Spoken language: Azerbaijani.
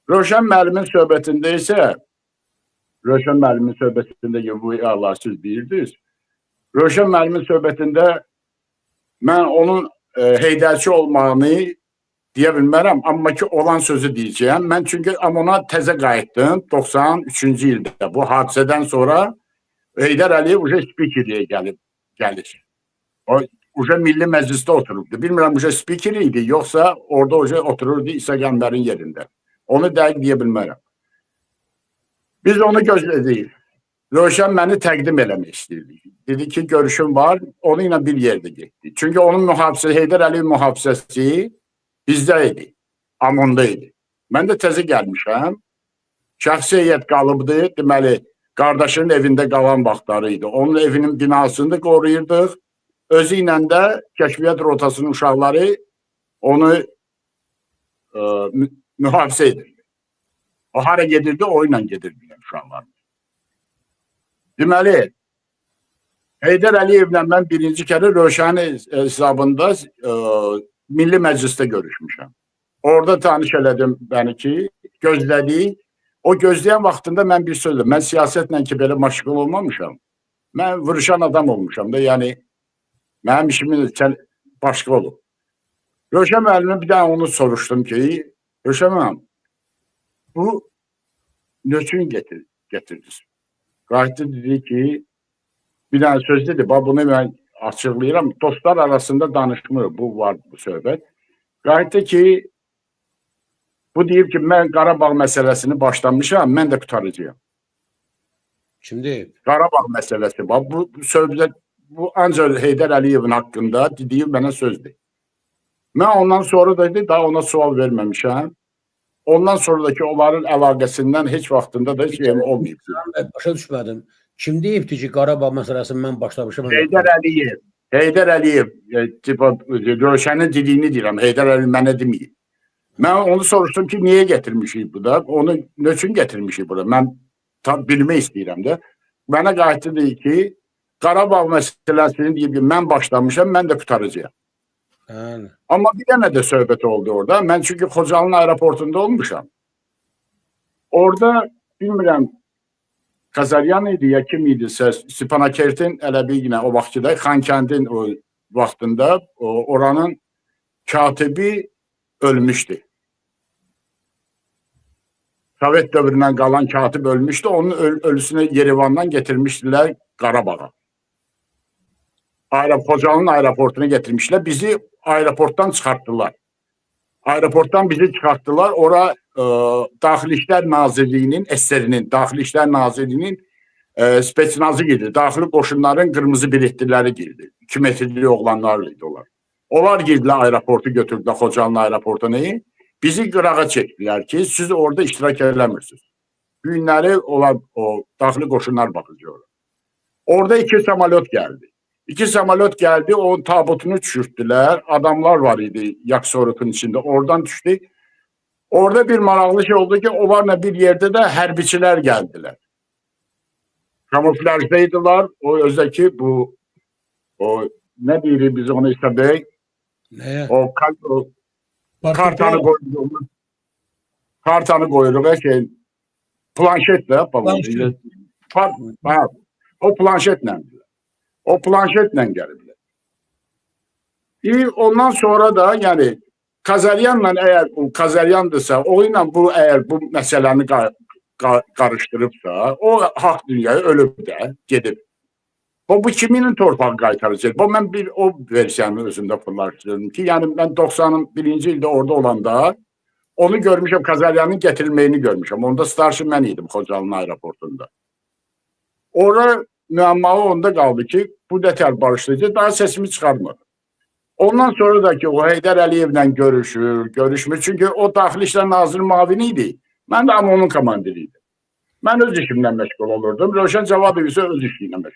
Rövşən müəllimin söhbətində isə, Rövşən müəllimin söhbətində ki, bu Allah siz deyirdiniz. Rövşən müəllimin söhbətində mən onun heydərçi olmağını deyə bilmərəm, amma ki, olan sözü deyəcəyəm. Mən çünki ona təzə qayıtdım 93-cü ildə. Bu hadisədən sonra Heydər Əliyev uca spikerliyə gəlir. O uca Milli Məclisdə otururdu. Bilmirəm uca spiker idi, yoxsa orada uca otururdu İsa Qəmbər'in yerində. Onu dəqiq deyə bilmərəm. Biz onu gözlədik. Rövşən məni təqdim eləmək istəyirdik. Dedi ki, görüşüm var, onu ilə bir yerdə getdik. Çünki onun mühafizəsi, Heydər Əliyev mühafizəsi bizdə idi, Amonda idi. Mən də təzə gəlmişəm. Şəxsi heyət qalıbdı, deməli, qardaşının evində qalan vaxtları idi. Onun evinin binasını da qoruyurdıq. Özü ilə də kəşfiyyat rotasının uşaqları onu mühafizə edirdi. O hara gedirdi, o ilə gedirdi uşaqlar. Deməli, Heydər Əliyevlə mən birinci kere Rövşənin hesabında Milli Məclisdə görüşmüşəm. Orada tanış elədim bəni ki, gözlədik. O gözləyən vaxtında mən bir söz dedim. Mən siyasətlə ki, belə məşğul olmamışam. Mən vuruşan adam olmuşam da, yəni mənim işimin başqa olub. Rövşən müəllimə bir daha onu soruşdum ki, Rövşən müəllim, bu nöçün getirdiniz? Qayıtdı dedi ki, bir dənə söz dedi, bunu mən açıqlayıram. Dostlar arasında danışmır, bu var bu söhbət. Qayıtdı ki, bu deyib ki, mən Qarabağ məsələsini başlamışam, mən də qutaracağım. Şimdi Qarabağ məsələsi, bu söhbət, bu ancaq Heydər Əliyevin haqqında dediyi mənə sözdür. Mən ondan sonra da dedi, daha ona sual verməmişəm. Ondan sonraki onların əlaqəsindən heç vaxtında da heç yerim olmayıb. Başa düşmədim. Kim deyibdi ki, Qarabağ məsələsini mən başlamışam? Heydər Əliyev. Heydər Əliyev. Rövşənin dediyini deyirəm. Heydər Əliyev mənə deməyib. Mən onu soruşdum ki, niyə getirmişik bu da? Onu ne üçün getirmişik burada? Mən bilmək istəyirəm də. Mənə qayıtdı deyir ki, Qarabağ məsələsini deyib ki, mən başlamışam, mən də qutaracağım. Amma bir dənə də söhbət oldu orada. Mən çünki Xocalının aeroportunda olmuşam. Orada bilmirəm, Kazaryan idi ya kim idisə, Stepanakertin elə bir yine o vaxtda Xankəndin o vaxtında oranın katibi ölmüşdü. Sovet dövründən qalan katib ölmüşdü. Onun ölüsünü Yerevandan getirmişdilər Qarabağa. Xocalının aeroportuna getirmişler. Bizi aeroporttan çıkarttılar. Aeroporttan bizi çıkarttılar. Ora Daxili İşlər Nazirliyinin eserinin, Daxili İşlər Nazirliyinin spetsnazı girdi. Daxili qoşunların qırmızı biletliləri girdi. 2 metrli oğlanlarıydı onlar. Onlar girdilər aeroportu götürdülər Xocalının aeroportuna. Bizi qırağa çəkdilər ki, siz orada iştirak eləmirsiniz. Günləri onlar o daxili qoşunlar baxıcı orada. Orada 2 samolyot geldi. 2 samolyot geldi, o tabutunu düşürttülər. Adamlar var idi Yaksoruk'un içinde. Oradan düştü. Orada bir maraqlı şey oldu ki, onlarla bir yerde de hərbiçilər geldiler. Kamuflajdaydılar. O özdeki bu ne diyeyim biz onu işte bey? O kartanı koyduğumuz şey planşetle o planşetle geldiler. Ondan sonra da yani Kazaryanla eğer o Kazaryandırsa, oyla bu eğer bu meseleni karıştırıbsa, o hak dünyaya ölüb də gedib. Bu kiminin torpağı qaytaracaq? Bu ben bir o versiyanı özümdə fırlaşdırdım ki, yani ben 91-ci ildə orada olanda onu görmüşəm, Kazaryanın getirilməyini görmüşəm. Onda starşı mən idim Xocalının aeroportunda. Orada müəmmalı onda qaldı ki, bu nətər barışlayacaq, daha sesimi çıxarmadı. Ondan sonra da ki, o Heydər Əliyevlə görüşmür. Çünki o Daxili İşlər Naziri müavini idi. Mən də onun komandiriydim. Mən öz işimlə məşğul olurdum. Rövşən Cavadov isə öz işiylə məşğul.